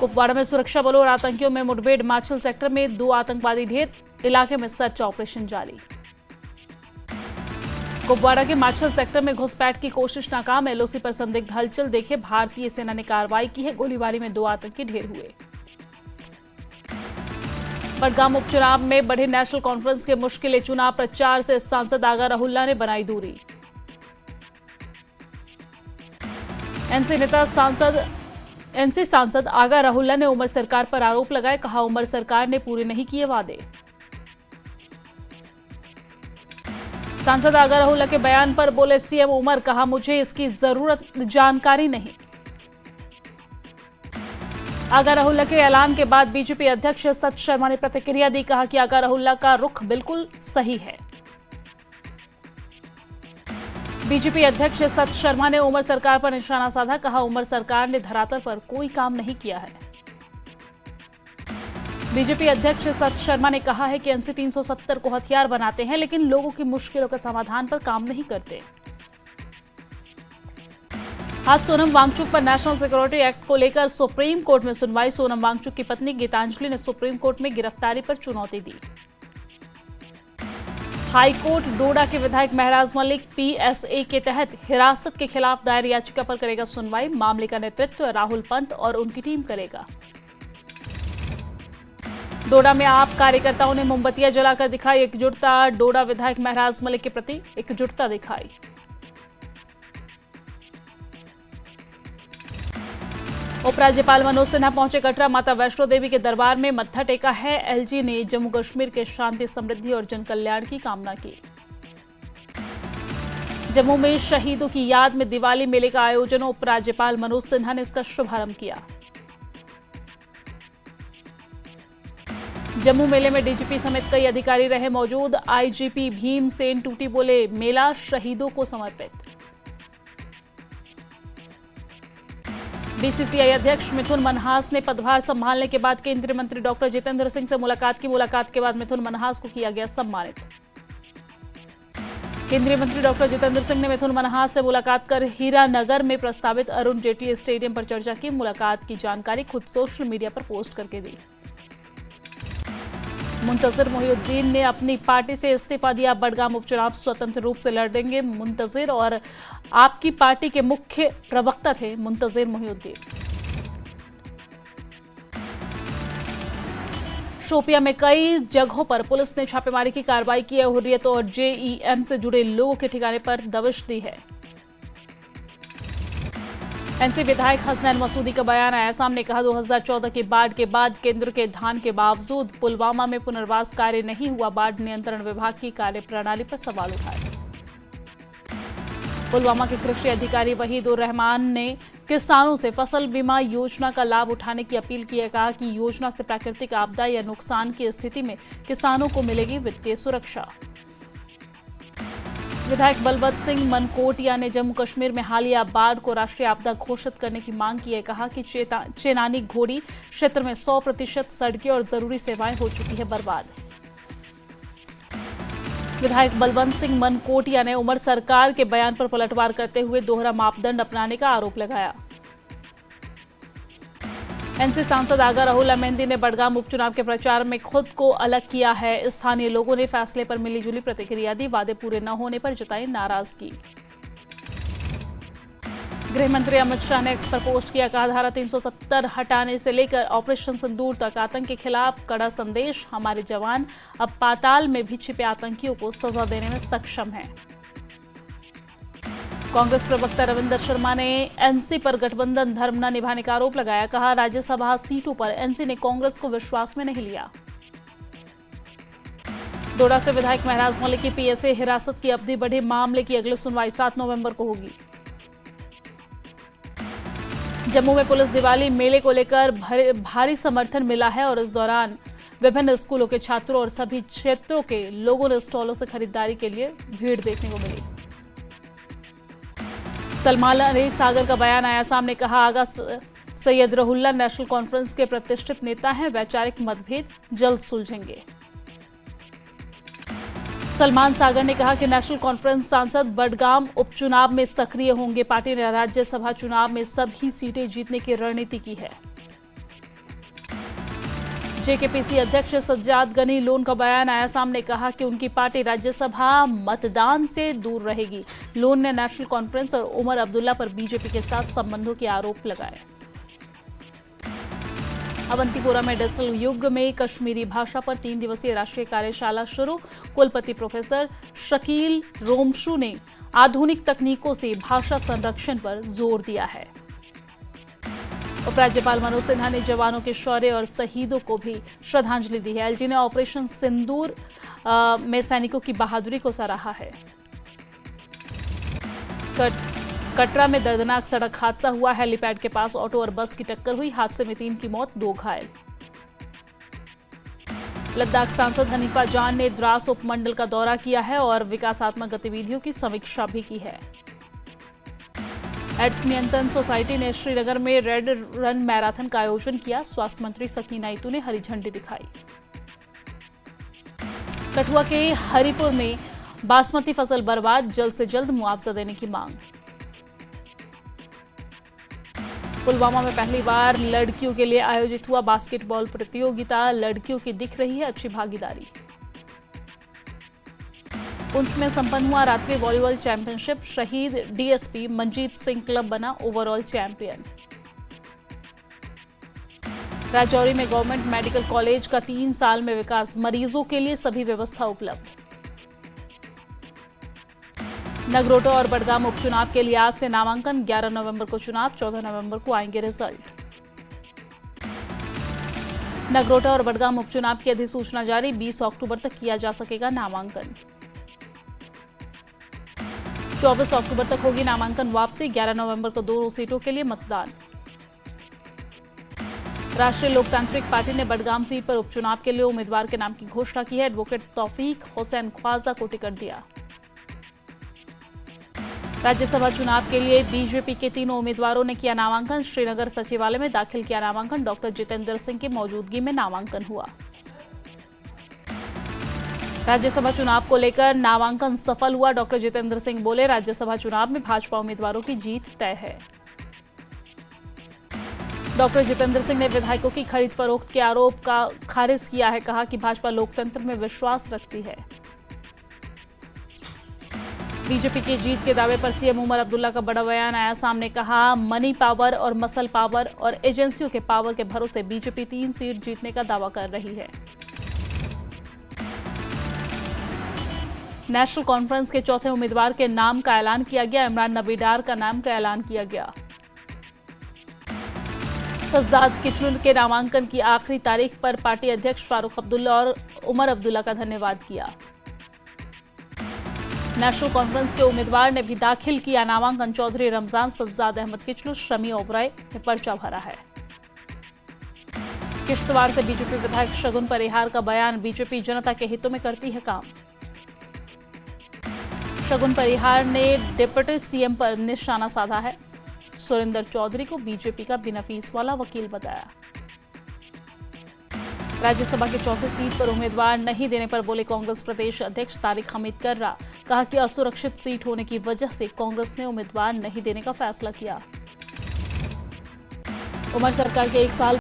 कुपवाड़ा में सुरक्षा बलों और आतंकियों में मुठभेड़। माछिल सेक्टर में 2 आतंकवादी ढेर, इलाके में सर्च ऑपरेशन जारी। कुपवाड़ा के माछिल सेक्टर में घुसपैठ की कोशिश नाकाम। एलओसी पर संदिग्ध हलचल देखे भारतीय सेना ने कार्रवाई की है। गोलीबारी में 2 आतंकी ढेर हुए। बडगाम उपचुनाव में बढ़े नेशनल कॉन्फ्रेंस के मुश्किल चुनाव प्रचार से सांसद आगा राहुल्ला ने बनाई दूरी। एनसी सांसद आगा राहुल्ला ने उमर सरकार पर आरोप लगाए। कहा, उमर सरकार ने पूरे नहीं किए वादे। सांसद आगा राहुल्ला के बयान पर बोले सीएम उमर। कहा, मुझे इसकी जानकारी नहीं। आगा राहुल्ला के ऐलान के बाद बीजेपी अध्यक्ष सत शर्मा ने प्रतिक्रिया दी। कहा कि आगा राहुल्ला का रुख बिल्कुल सही है। बीजेपी अध्यक्ष सत शर्मा ने उमर सरकार पर निशाना साधा। कहा, उमर सरकार ने धरातल पर कोई काम नहीं किया है। बीजेपी अध्यक्ष सत शर्मा ने कहा है कि एनसी 370 को हथियार बनाते हैं, लेकिन लोगों की मुश्किलों के समाधान पर काम नहीं करते। आज सोनम वांगचुक पर नेशनल सिक्योरिटी एक्ट को लेकर सुप्रीम कोर्ट में सुनवाई। सोनम वांगचुक की पत्नी गीतांजलि ने सुप्रीम कोर्ट में गिरफ्तारी पर चुनौती दी। हाईकोर्ट डोडा के विधायक महराज मलिक पीएसए के तहत हिरासत के खिलाफ दायर याचिका पर करेगा सुनवाई। मामले का नेतृत्व राहुल पंत और उनकी टीम करेगा। डोडा में आप कार्यकर्ताओं ने मोमबत्तियां जलाकर दिखाई एकजुटता। डोडा विधायक महराज मलिक के प्रति एकजुटता दिखाई। उपराज्यपाल मनोज सिन्हा पहुंचे कटरा। माता वैष्णो देवी के दरबार में मत्था टेका है। एलजी ने जम्मू कश्मीर के शांति, समृद्धि और जन कल्याण की कामना की। जम्मू में शहीदों की याद में दिवाली मेले का आयोजन। उपराज्यपाल मनोज सिन्हा ने इसका शुभारंभ किया। जम्मू मेले में डीजीपी समेत कई अधिकारी रहे मौजूद। आईजीपी भीमसेन टूटी बोले, मेला शहीदों को समर्पित। बीसीसीआई अध्यक्ष मिथुन मनहास ने पदभार संभालने के बाद केंद्रीय मंत्री डॉक्टर जितेंद्र सिंह से मुलाकात की। मुलाकात के बाद मिथुन मनहास को किया गया सम्मानित। केंद्रीय मंत्री डॉक्टर जितेंद्र सिंह ने मिथुन मनहास से मुलाकात कर हीरानगर में प्रस्तावित अरुण जेटली स्टेडियम पर चर्चा की। मुलाकात की जानकारी खुद सोशल मीडिया पर पोस्ट करके दी। मुंतजिर मोहिउद्दीन ने अपनी पार्टी से इस्तीफा दिया। बडगाम उपचुनाव स्वतंत्र रूप से लड़ेंगे मुंतजिर और आपकी पार्टी के मुख्य प्रवक्ता थे मुंतजिर मोहिउद्दीन। शोपिया में कई जगहों पर पुलिस ने छापेमारी की कार्रवाई की है। हुर्रियत और जेईएम से जुड़े लोगों के ठिकाने पर दबिश दी है। एनसी विधायक हसनैन मसूदी का बयान आया सामने। कहा, 2014 की बाढ़ के बाद केंद्र के ध्यान के बावजूद पुलवामा में पुनर्वास कार्य नहीं हुआ। बाढ़ नियंत्रण विभाग की कार्यप्रणाली पर सवाल उठाए। पुलवामा के कृषि अधिकारी वहीद उर रहमान ने किसानों से फसल बीमा योजना का लाभ उठाने की अपील की है। कहा कि योजना से प्राकृतिक आपदा या नुकसान की स्थिति में किसानों को मिलेगी वित्तीय सुरक्षा। विधायक बलवंत सिंह मनकोटिया ने जम्मू कश्मीर में हालिया बाढ़ को राष्ट्रीय आपदा घोषित करने की मांग की है। कहा कि चेनानी घोड़ी क्षेत्र में 100% सड़कें और जरूरी सेवाएं हो चुकी है बर्बाद। विधायक बलवंत सिंह मनकोटिया ने उमर सरकार के बयान पर पलटवार करते हुए दोहरा मापदंड अपनाने का आरोप लगाया। एनसी सांसद आगा राहुल्ला मेहंदी ने बडगाम उपचुनाव के प्रचार में खुद को अलग किया है। स्थानीय लोगों ने फैसले पर मिलीजुली प्रतिक्रिया दी। वादे पूरे न होने पर जताई नाराजगी। गृह मंत्री अमित शाह ने एक्स पर पोस्ट किया। कहा, धारा 370 हटाने से लेकर ऑपरेशन सिंदूर तक आतंक के खिलाफ कड़ा संदेश। हमारे जवान अब पाताल में भी छिपे आतंकियों को सजा देने में सक्षम हैं। कांग्रेस प्रवक्ता रविंदर शर्मा ने एनसी पर गठबंधन धर्म न निभाने का आरोप लगाया। कहा, राज्यसभा सीटों पर एनसी ने कांग्रेस को विश्वास में नहीं लिया। डोडा से विधायक महराज मलिक की पीएसए हिरासत की अवधि बढ़ी। मामले की अगली सुनवाई 7 नवंबर को होगी। जम्मू में पुलिस दिवाली मेले को लेकर भारी समर्थन मिला है और इस दौरान विभिन्न स्कूलों के छात्रों और सभी क्षेत्रों के लोगों ने स्टॉलों से खरीदारी के लिए भीड़ देखने को मिली। सलमान अली सागर का बयान आया सामने। कहा, आगा सैयद रहुल्ला नेशनल कॉन्फ्रेंस के प्रतिष्ठित नेता हैं। वैचारिक मतभेद जल्द सुलझेंगे। सलमान सागर ने कहा कि नेशनल कॉन्फ्रेंस सांसद बडगाम उपचुनाव में सक्रिय होंगे। पार्टी ने राज्यसभा चुनाव में सभी सीटें जीतने की रणनीति की है। जेकेपीसी अध्यक्ष सज्जाद गनी लोन का बयान आया सामने, कहा कि उनकी पार्टी राज्यसभा मतदान से दूर रहेगी। लोन ने नेशनल कॉन्फ्रेंस और उमर अब्दुल्ला पर बीजेपी के साथ संबंधों के आरोप लगाए। अवंतीपुरा में डिजिटल युग में कश्मीरी भाषा पर 3 दिवसीय राष्ट्रीय कार्यशाला शुरू। कुलपति प्रोफेसर शकील रोमशू ने आधुनिक तकनीकों से भाषा संरक्षण पर जोर दिया है। उपराज्यपाल मनोज सिन्हा ने जवानों के शौर्य और शहीदों को भी श्रद्धांजलि दी है। एलजी ने ऑपरेशन सिंदूर में सैनिकों की बहादुरी को सराहा है। कटरा में दर्दनाक सड़क हादसा हुआ। हेलीपैड के पास ऑटो और बस की टक्कर हुई। हादसे में 3 की मौत, 2 घायल। लद्दाख सांसद हनीफा जान ने द्रास उपमंडल का दौरा किया है और विकासात्मक गतिविधियों की समीक्षा भी की है। एड्स नियंत्रण सोसाइटी ने श्रीनगर में रेड रन मैराथन का आयोजन किया। स्वास्थ्य मंत्री सकीना इतू ने हरी झंडी दिखाई। कठुआ के हरिपुर में बासमती फसल बर्बाद, जल्द से जल्द मुआवजा देने की मांग। पुलवामा में पहली बार लड़कियों के लिए आयोजित हुआ बास्केटबॉल प्रतियोगिता। लड़कियों की दिख रही है अच्छी भागीदारी। पुंछ में संपन्न हुआ राष्ट्रीय वॉलीबॉल चैंपियनशिप। शहीद डीएसपी मंजीत सिंह क्लब बना ओवरऑल चैंपियन। राजौरी में गवर्नमेंट मेडिकल कॉलेज का 3 साल में विकास, मरीजों के लिए सभी व्यवस्था उपलब्ध। नगरोटा और बडगाम उपचुनाव के लिए आज से नामांकन। 11 नवंबर को चुनाव, 14 नवंबर को आएंगे रिजल्ट। नगरोटा और बडगाम उपचुनाव की अधिसूचना जारी। 20 अक्टूबर तक किया जा सकेगा नामांकन। 24 अक्टूबर तक होगी नामांकन वापसी। 11 नवंबर को 2 सीटों के लिए मतदान। राष्ट्रीय लोकतांत्रिक पार्टी ने बडगाम सीट पर उपचुनाव के लिए उम्मीदवार के नाम की घोषणा की है। एडवोकेट तौफीक हुसैन ख्वाजा को टिकट दिया। राज्यसभा चुनाव के लिए बीजेपी के 3 उम्मीदवारों ने किया नामांकन। श्रीनगर सचिवालय में दाखिल किया नामांकन। डॉक्टर जितेंद्र सिंह की मौजूदगी में नामांकन हुआ। राज्यसभा चुनाव को लेकर नामांकन सफल हुआ। डॉक्टर जितेंद्र सिंह बोले, राज्यसभा चुनाव में भाजपा उम्मीदवारों की जीत तय है। डॉक्टर जितेंद्र सिंह ने विधायकों की खरीद फरोख्त के आरोप का खारिज किया है। कहा कि भाजपा लोकतंत्र में विश्वास रखती है। बीजेपी की जीत के दावे पर सीएम उमर अब्दुल्ला का बड़ा बयान आया सामने। कहा, मनी पावर और मसल पावर और एजेंसियों के पावर के भरोसे बीजेपी 3 सीट जीतने का दावा कर रही है। नेशनल कॉन्फ्रेंस के चौथे उम्मीदवार के नाम का ऐलान किया गया। इमरान नबी डार का नाम का ऐलान किया गया। सज्जाद किचलू के नामांकन की आखिरी तारीख पर पार्टी अध्यक्ष फारूक अब्दुल्ला और उमर अब्दुल्ला का धन्यवाद किया। नेशनल कॉन्फ्रेंस के उम्मीदवार ने भी दाखिल किया नामांकन। चौधरी रमजान, सज्जाद अहमद किचलू, शमी ओबराय ने पर्चा भरा है। किश्तवाड़ से बीजेपी विधायक शगुन परिहार का बयान। बीजेपी जनता के हितों में करती है काम। शगुन परिहार ने डिप्टी सीएम पर निशाना साधा है। सुरेंद्र चौधरी को बीजेपी का बिना फीस वाला वकील बताया। राज्यसभा के चौथे सीट पर उम्मीदवार नहीं देने पर बोले कांग्रेस प्रदेश अध्यक्ष तारिक हमीद कर्रा। कहा कि असुरक्षित सीट होने की वजह से कांग्रेस ने उम्मीदवार नहीं देने का फैसला किया। उमर सरकार के 1 साल